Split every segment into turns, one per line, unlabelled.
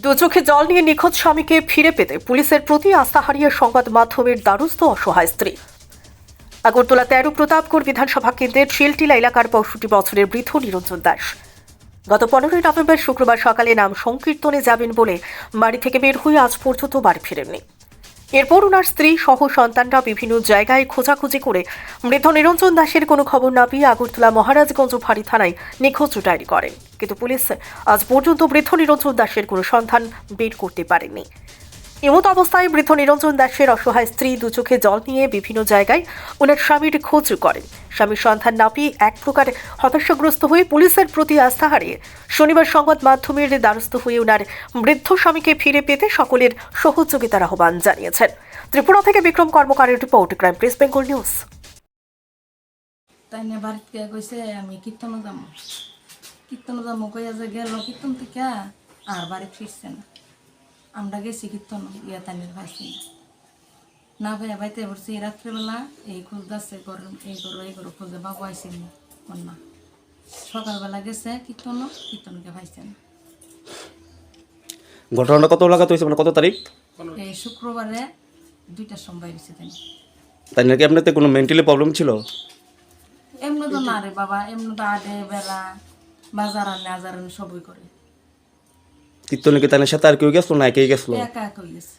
দু চোখে জল নিয়ে নিখোঁজ স্বামীকে ফিরে পেতে পুলিশের প্রতি আস্থা হারিয়ে সংবাদ মাধ্যমের দ্বারস্থ অসহায় স্ত্রী। আগরতলা ১৩ প্রতাপগড় বিধানসভা কেন্দ্রের শিলটিলা এলাকার ৬৫ বছরের বৃদ্ধ নিরঞ্জন দাস গত ১৫ নভেম্বর শুক্রবার সকালে নাম সংকীর্তনে যাবেন বলে বাড়ি থেকে বের হয়ে আজ পর্যন্ত বাড়ি ফেরেননি। এরপর ওনার স্ত্রী সহ সন্তানরা বিভিন্ন জায়গায় খোঁজাখুঁজি করে মৃত নিরঞ্জন দাসের কোনো খবর না পেয়ে আগরতলা মহারাজগঞ্জ ফাঁড়ি থানায় নিখোঁজ ডায়েরি করেন, কিন্তু পুলিশ আজ পর্যন্ত বৃদ্ধ নিরঞ্জন দাসের কোনো সন্ধান বের করতে পারেনি। এমত অবস্থায় বৃদ্ধ নিরঞ্জন দাসের অসহায় স্ত্রী দু চোখে জল নিয়ে বিভিন্ন জায়গায় ওনার স্বামীর খোঁজ করেন। স্বামীর সন্ধান না পেয়ে এক প্রকার হতাশাগ্রস্ত হয়ে পুলিশের প্রতি আস্থা হারিয়ে শনিবার সংবাদ মাধ্যমের দ্বারস্থ হয়ে ওনার বৃদ্ধ স্বামীকে ফিরে পেতে সকলের সহযোগিতার আহ্বান জানিয়েছেন। ত্রিপুরা থেকে বিক্রম কর্মকারের report, crime press Bengal news.
তাই না বাড়িতে কইছে আমি কীর্তন যাবো কইয়া যে গেল কীর্তন থেকে আর বাড়ি ফিরছে না। আমরা গেছি কীর্তন তাইনের পাইছি না ভাইয়া বাইতে পড়ছি রাত্রেবেলা এই খুঁজতেছে এই করো খুঁজে বাবু আইসিনি না। সকালবেলা গেছে কীর্তনকে পাইছে না।
ঘটনাটা কত লাগাতে হয়েছে, মানে কত তারিখ?
এই শুক্রবারে 2টার সময় গেছে।
তাই নাকি আপনাতে কোনো মেন্টালি প্রবলেম ছিল?
এমনি তো না রে বাবা, এমনি তো আডে বেলা বাজার আনে সবই করে।
কীর্তনে কি তাইনের সাথে আর কেউ গেছিল না একাই গেছিল?
একা একা গেছে।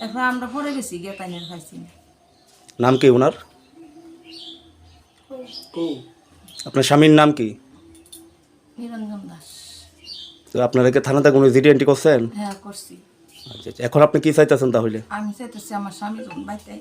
এখন আমরা পরে গেছি গিয়ে তাইনের পাইছি না।
নাম কি ওনার? আপনার স্বামীর নাম কি?
নিরঞ্জন দাস।
তো আপনারা কি থানাতে কোনো জিডি এন্ট্রি করছেন?
হ্যাঁ করছি।
আচ্ছা, এখন আপনি কি চাইতেছেন তাহলে?
আমি চাইতেছি আমার স্বামী যখন বাইতে